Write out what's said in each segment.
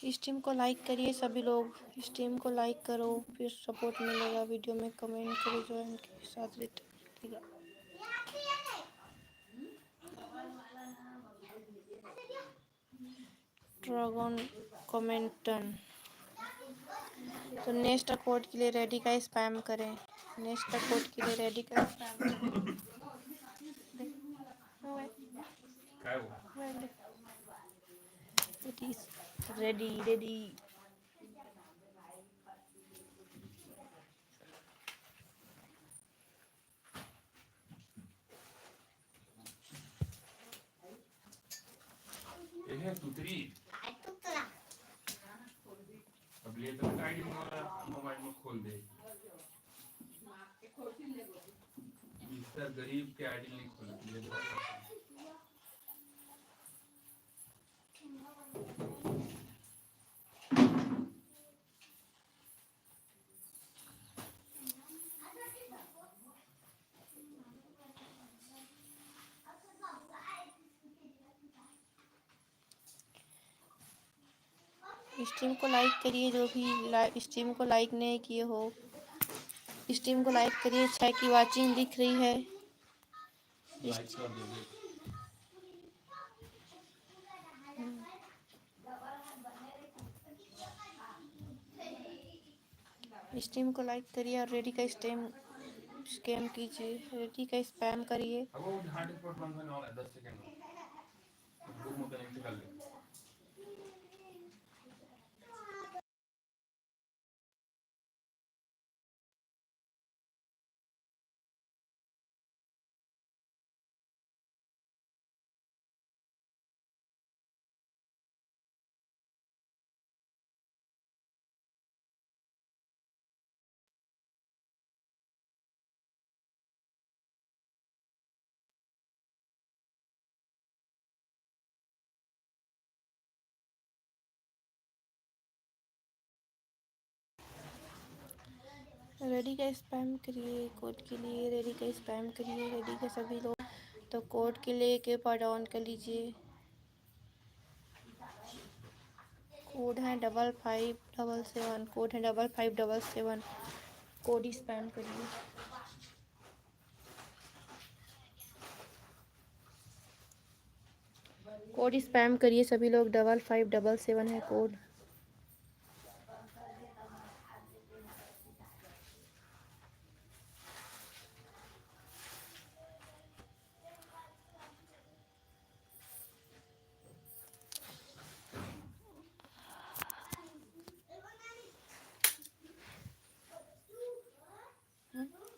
Stream को like करिए सभी लोग, स्ट्रीम को लाइक करो, फिर सपोर्ट मिलेगा। वीडियो में कमेंट करो जो इनके साथ रहेगा। ड्रैगन कमेंटन। तो नेक्स्ट कोड के लिए रेडी का स्पैम करें, नेक्स्ट कोड के लिए रेडी का स्पैम करें। It is ready ready. ये तुतरी अब ले तो आईडी मोबाइल में खोल दे। मिस्टर गरीब के आईडी नहीं खोलती है। स्ट्रीम को लाइक करिए, जो भी स्ट्रीम को लाइक नहीं किए हो स्ट्रीम को लाइक करिए। 6 की वाचिंग दिख रही है। स्ट्रीम को लाइक करिए और रेडी का स्कैम कीजिए, रेडी का स्पैम करिए। अब वो हॉटस्पॉट बंद होने वाला है 10 सेकंड में। ग्रुप में कनेक्ट कर ले। रेडी का स्पैम करिए कोड के लिए, रेडी का स्पैम करिए रेडी का सभी लोग। तो कोड के लिए के पार्ट ऑन कर लीजिए। कोड है 5577, कोड है 5577। कोड स्पैम करिए। कोड स्पैम करिए सभी लोग, 5577 है कोड।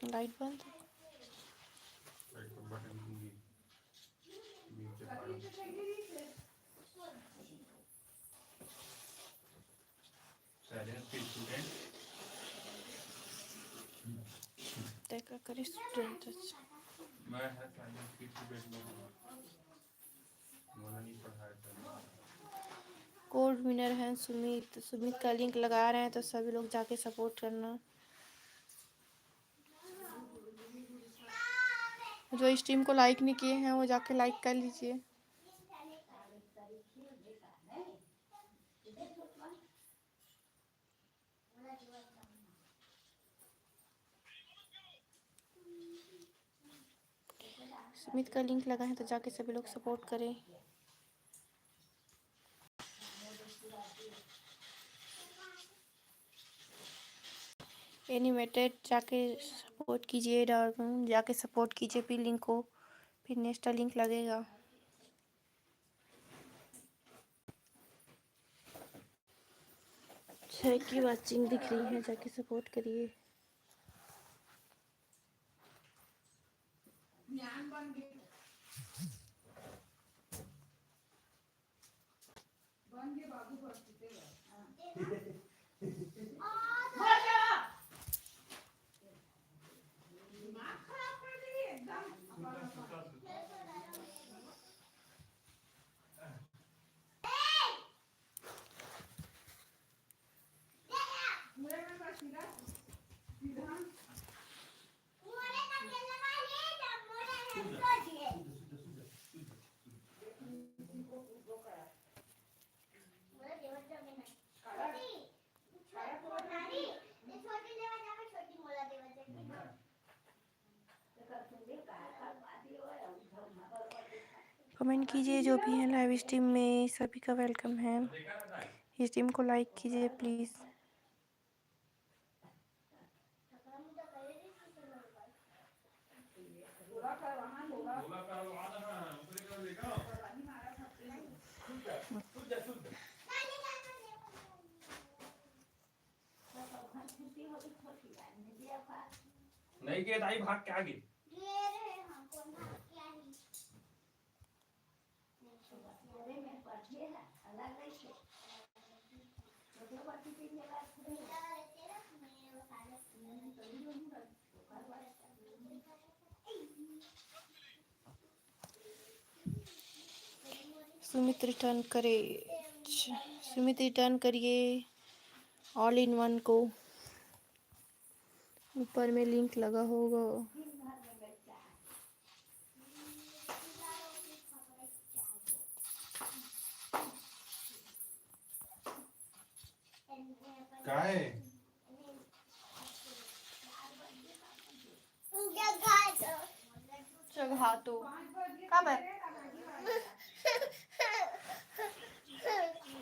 लाइट बंद। बटन नीचे साइलेंस के स्टूडेंट देखा करे स्टूडेंट। मैं है साइलेंस के स्टूडेंट में मोना नहीं पढ़ाया था। कोड विनर है सुमित, सुमित का लिंक लगा रहे हैं तो सभी लोग जाके सपोर्ट करना। जो स्ट्रीम को लाइक नहीं किए हैं वो जाके लाइक कर लीजिए। सुमित का लिंक लगा है तो जाके सभी लोग सपोर्ट करें। एनिमेटेड जाके सपोर्ट कीजिए, जाके सपोर्ट कीजिए फिर लिंक को, फिर नेक्स्ट लिंक लगेगा। छह की वाचिंग दिख रही है, जाके सपोर्ट करिए। कमेंट कीजिए, जो भी है लाइव स्ट्रीम में सभी का वेलकम है। स्ट्रीम को लाइक कीजिए प्लीज़। नहीं गए दाई भाग के आगे। सुमित रिटर्न करे, सुमित रिटर्न करिए ऑल इन वन को। ऊपर में लिंक लगा होगा। काय जगह तो कब है?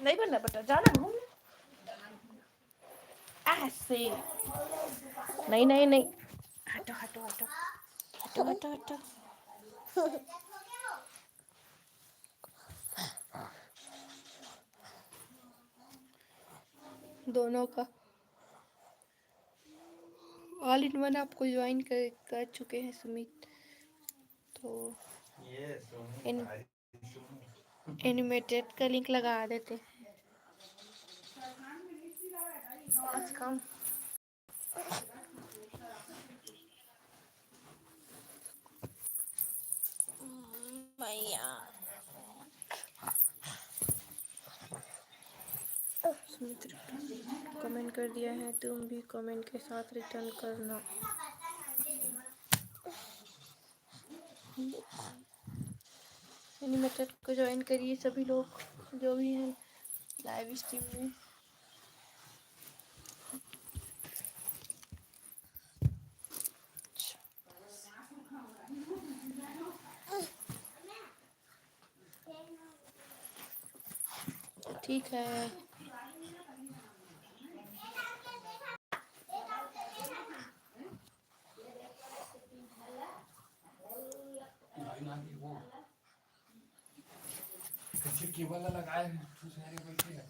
नहीं बनना बेटा, जाना घूमने। ऐसे नहीं नहीं नहीं, हटो हटो हटो हटो हटो हटो। दोनों का ऑल इन वन आपको ज्वाइन कर चुके हैं सुमित, तो एनिमेटेड का लिंक लगा देते हैं। आज काम मैया सुमित कमेंट कर दिया है, तुम भी कमेंट के साथ रिटर्न करना। एनिमेटेड को ज्वाइन करिए सभी लोग जो भी हैं लाइव स्ट्रीम में। ठीक है, वो पीछे केबल लगाए हैं, सारे बैठे हैं।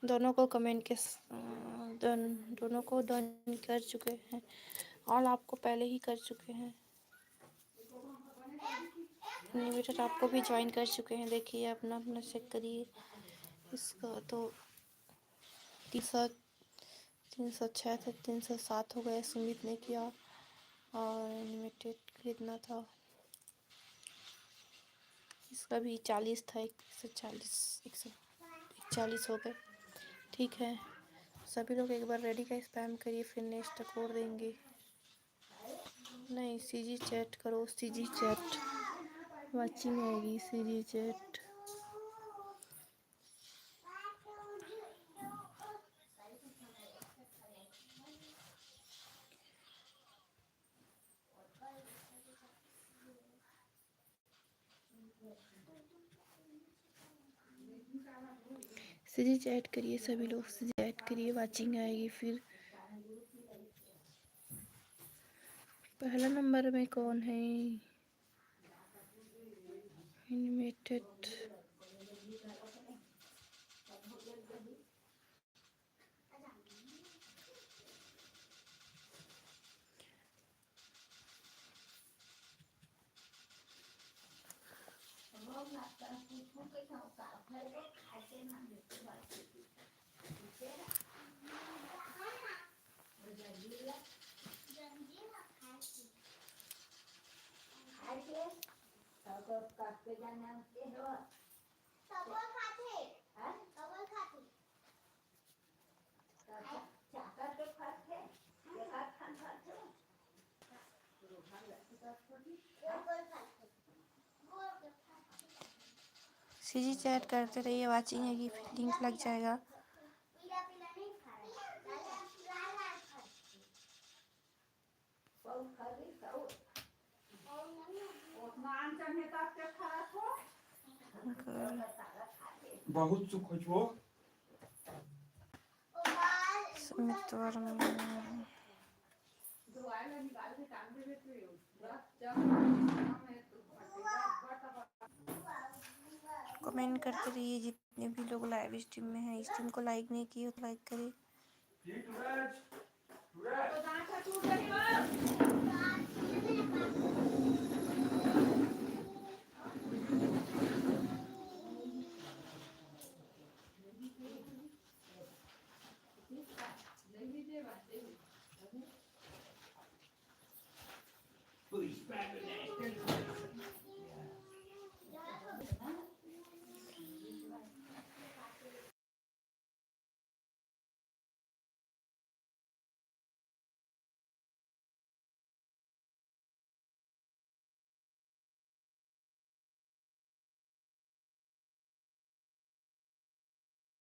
दोनों को कमेंट के दोनों को डन कर चुके हैं और आपको पहले ही कर चुके हैं। इनविटेड आपको भी ज्वाइन कर चुके हैं। देखिए अपना अपना चेक करिए इसका। तो 306 से 307 हो गए। सुमित ने किया और इनविटेड कितना था, इसका भी 40 था। 140 हो गए। ठीक है, सभी लोग एक बार रेडी का स्पैम करिए, फिर नेक्स्ट कोड देंगे। नहीं, सीजी चैट करो, सीजी चैट वाचिंग आएगी। सीजी चैट सीजी चैट करिए, सभी लोग सीजी चैट करिए, वाचिंग आएगी। फिर पहला नंबर में कौन है? एनिमेटेड सीजी चैट करते रहिए, वाचिंग आएगी, फिर लिंक लग जाएगा। बहुत सुख हो। सुमित वर्मा कमेंट करते रहिए। जितने भी लोग लाइव स्ट्रीम में हैं, स्ट्रीम को लाइक नहीं किए तो लाइक करिए।